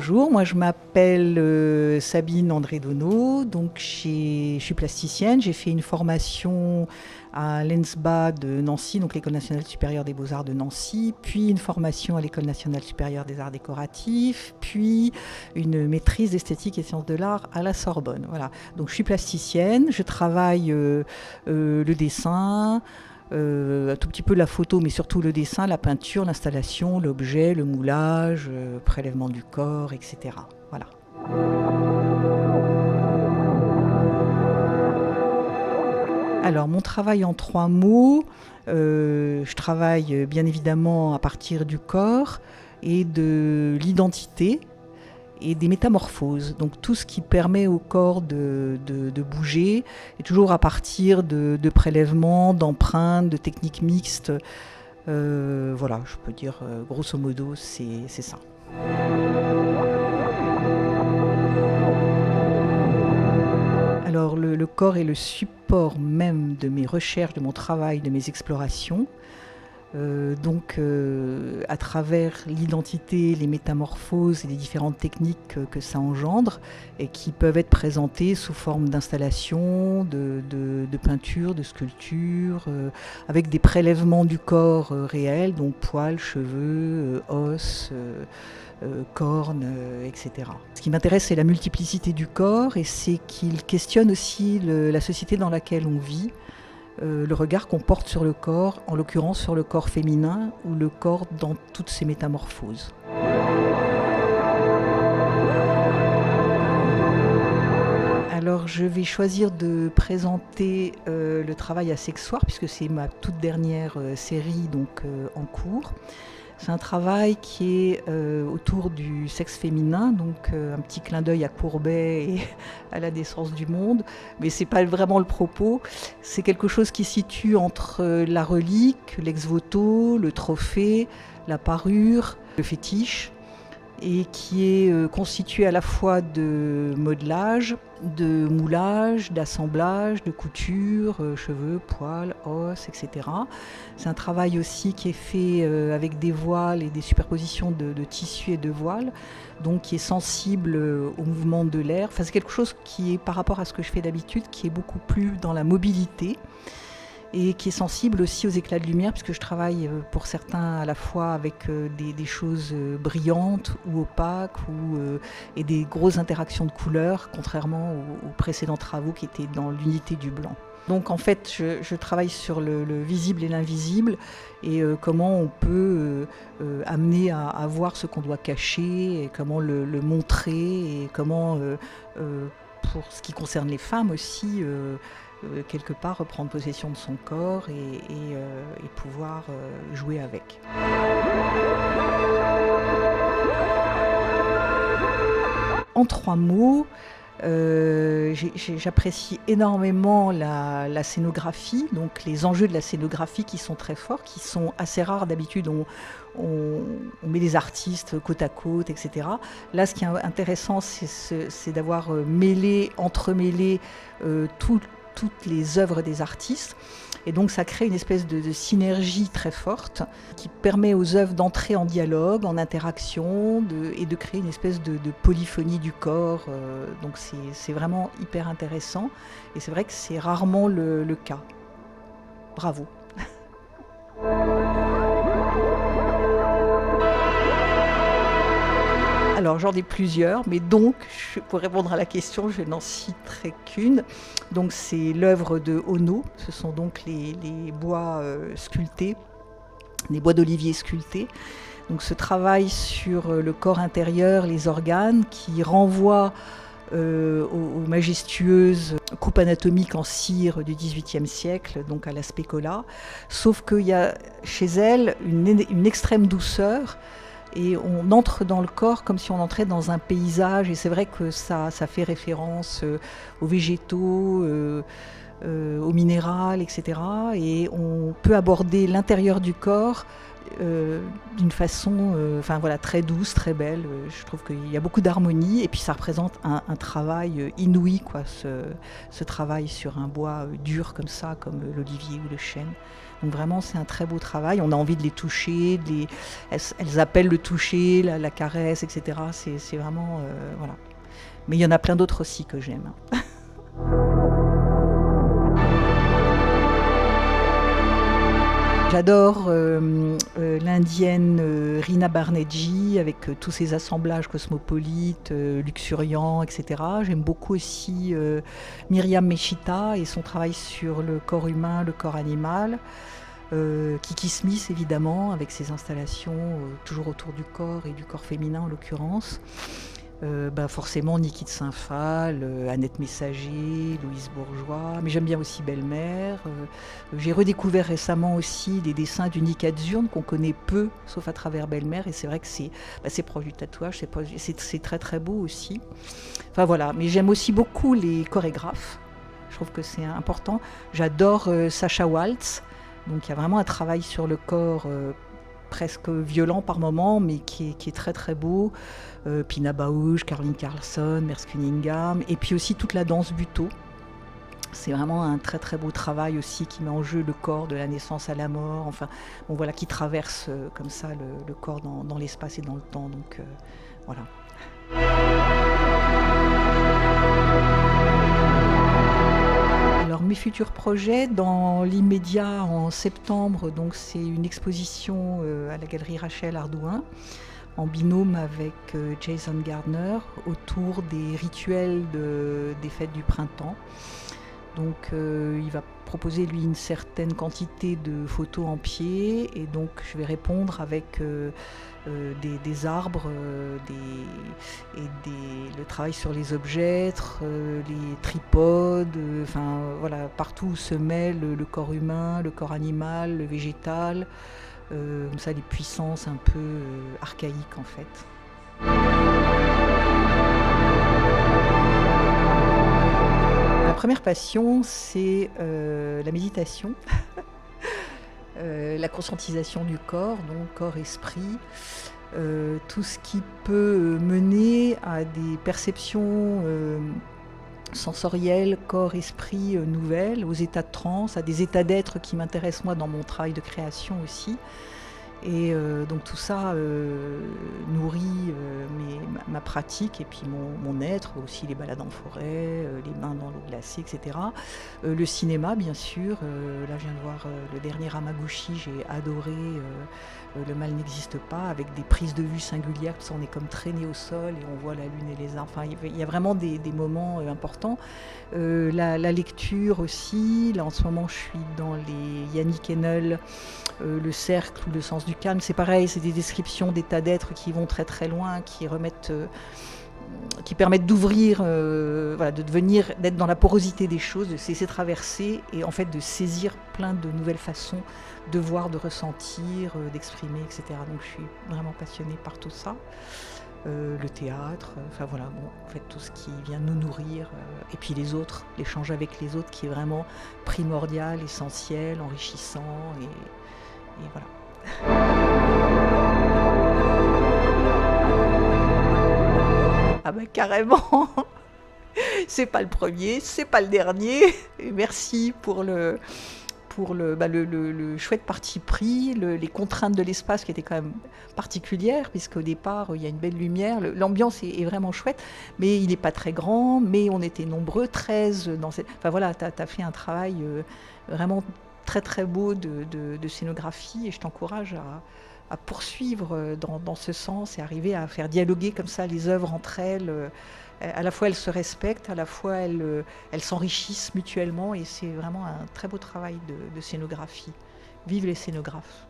bonjour, moi je m'appelle Sabine André-Donneau, donc je suis plasticienne, j'ai fait une formation à l'ENSBA de Nancy, donc l'École nationale supérieure des beaux-arts de Nancy, puis une formation à l'École nationale supérieure des arts décoratifs, puis une maîtrise d'esthétique et sciences de l'art à la Sorbonne. Voilà. Donc je suis plasticienne, je travaille le dessin, un tout petit peu la photo, mais surtout le dessin, la peinture, l'installation, l'objet, le moulage, prélèvement du corps, etc. Voilà. Alors, mon travail en 3 mots, je travaille bien évidemment à partir du corps et de l'identité et des métamorphoses. Donc tout ce qui permet au corps de bouger, et toujours à partir de prélèvements, d'empreintes, de techniques mixtes. Voilà, je peux dire grosso modo, c'est ça. Alors le corps est le support même de mes recherches, de mon travail, de mes explorations. Donc à travers l'identité, les métamorphoses et les différentes techniques que ça engendre et qui peuvent être présentées sous forme d'installation, de peinture, de sculpture, avec des prélèvements du corps réel, donc poils, cheveux, os, cornes, etc. Ce qui m'intéresse, c'est la multiplicité du corps et c'est qu'il questionne aussi la société dans laquelle on vit. Le regard qu'on porte sur le corps, en l'occurrence sur le corps féminin ou le corps dans toutes ses métamorphoses. Alors je vais choisir de présenter le travail Asexoir puisque c'est ma toute dernière série donc, en cours. C'est un travail qui est autour du sexe féminin, donc un petit clin d'œil à Courbet et à la naissance du monde, mais c'est pas vraiment le propos. C'est quelque chose qui se situe entre la relique, l'ex-voto, le trophée, la parure, le fétiche, et qui est constitué à la fois de modelage, de moulage, d'assemblage, de couture, cheveux, poils, os, etc. C'est un travail aussi qui est fait avec des voiles et des superpositions de tissus et de voiles, donc qui est sensible au mouvement de l'air. Enfin, c'est quelque chose qui est, par rapport à ce que je fais d'habitude, qui est beaucoup plus dans la mobilité, et qui est sensible aussi aux éclats de lumière, puisque je travaille pour certains à la fois avec des choses brillantes ou opaques et des grosses interactions de couleurs, contrairement aux précédents travaux qui étaient dans l'unité du blanc. Donc en fait, je travaille sur le visible et l'invisible et comment on peut amener à voir ce qu'on doit cacher et comment le montrer et comment, pour ce qui concerne les femmes aussi, quelque part reprendre possession de son corps et pouvoir jouer avec. En 3 mots, j'apprécie énormément la scénographie, donc les enjeux de la scénographie qui sont très forts, qui sont assez rares. D'habitude on met des artistes côte à côte, etc. Là, ce qui est intéressant, c'est d'avoir entremêlé toutes les œuvres des artistes. Et donc ça crée une espèce de synergie très forte qui permet aux œuvres d'entrer en dialogue, en interaction et de créer une espèce de polyphonie du corps. Donc c'est vraiment hyper intéressant et c'est vrai que c'est rarement le cas. Bravo. Alors j'en ai plusieurs, mais donc pour répondre à la question, je n'en citerai qu'une. Donc c'est l'œuvre de Ono, ce sont donc les bois sculptés, les bois d'olivier sculptés. Donc ce travail sur le corps intérieur, les organes, qui renvoie aux majestueuses coupes anatomiques en cire du XVIIIe siècle, donc à la Specola, sauf qu'il y a chez elle une extrême douceur. Et on entre dans le corps comme si on entrait dans un paysage. Et c'est vrai que ça fait référence aux végétaux, au minéral, etc. Et on peut aborder l'intérieur du corps d'une façon très douce, très belle. Je trouve qu'il y a beaucoup d'harmonie. Et puis ça représente un travail inouï, ce travail sur un bois dur comme ça, comme l'olivier ou le chêne. Donc vraiment, c'est un très beau travail. On a envie de les toucher, elles appellent le toucher, la caresse, etc. C'est vraiment... voilà. Mais il y en a plein d'autres aussi que j'aime. J'adore l'indienne Rina Banerjee avec tous ses assemblages cosmopolites, luxuriants, etc. J'aime beaucoup aussi Myriam Meshita et son travail sur le corps humain, le corps animal. Kiki Smith évidemment avec ses installations toujours autour du corps et du corps féminin en l'occurrence. Forcément Niki de Saint-Phal, Annette Messager, Louise Bourgeois, mais j'aime bien aussi Belle-Mère. J'ai redécouvert récemment aussi des dessins d'Unica Zurn qu'on connaît peu, sauf à travers Belle-Mère, et c'est vrai que c'est proche du tatouage, c'est très très beau aussi. Enfin voilà, mais j'aime aussi beaucoup les chorégraphes, je trouve que c'est important. J'adore Sacha Waltz, donc il y a vraiment un travail sur le corps presque violent par moment, mais qui est très très beau. Pina Bausch, Caroline Carlson, Merce Cunningham, et puis aussi toute la danse Butoh. C'est vraiment un très très beau travail aussi qui met en jeu le corps de la naissance à la mort, enfin, bon, voilà, qui traverse comme ça le corps dans l'espace et dans le temps. Donc voilà. Alors mes futurs projets, dans l'immédiat en septembre, donc c'est une exposition à la galerie Rachel Ardouin, en binôme avec Jason Gardner, autour des rituels des fêtes du printemps. Donc il va proposer lui une certaine quantité de photos en pied, et donc je vais répondre avec des arbres, le travail sur les objets, les tripodes, enfin voilà, partout où se mêle le corps humain, le corps animal, le végétal, comme ça les puissances un peu archaïques en fait. Ma première passion, c'est la méditation, la conscientisation du corps, donc corps-esprit, tout ce qui peut mener à des perceptions sensorielles, corps-esprit nouvelles, aux états de transe, à des états d'être qui m'intéressent moi dans mon travail de création aussi. Et donc tout ça nourrit ma pratique et puis mon être, aussi les balades en forêt, les bains dans l'eau glacée, etc. Le cinéma, bien sûr. Là, je viens de voir le dernier Hamaguchi, j'ai adoré Le mal n'existe pas, avec des prises de vue singulières, tout ça, on est comme traîné au sol et on voit la lune et les arbres. Enfin, il y a vraiment des moments importants. La lecture aussi. Là, en ce moment, je suis dans les Yannick Ennel, Le cercle ou Le sens du calme. C'est pareil, c'est des descriptions d'états d'être qui vont très très loin, qui permettent d'ouvrir, voilà, d'être dans la porosité des choses, de se laisser traverser et en fait de saisir plein de nouvelles façons de voir, de ressentir, d'exprimer, etc. Donc je suis vraiment passionnée par tout ça. Le théâtre, enfin voilà, bon, en fait tout ce qui vient nous nourrir, et puis les autres, l'échange avec les autres qui est vraiment primordial, essentiel, enrichissant, et voilà. Ah ben carrément. C'est pas le premier, c'est pas le dernier. Et merci pour le chouette parti pris, les contraintes de l'espace qui étaient quand même particulières, puisqu'au départ, il y a une belle lumière, l'ambiance est vraiment chouette, mais il n'est pas très grand, mais on était nombreux, 13 dans cette... Enfin voilà, t'as fait un travail vraiment très très beau de scénographie, et je t'encourage à poursuivre dans ce sens et arriver à faire dialoguer comme ça les œuvres entre elles. À la fois elles se respectent, à la fois elles s'enrichissent mutuellement, et c'est vraiment un très beau travail de scénographie. Vive les scénographes!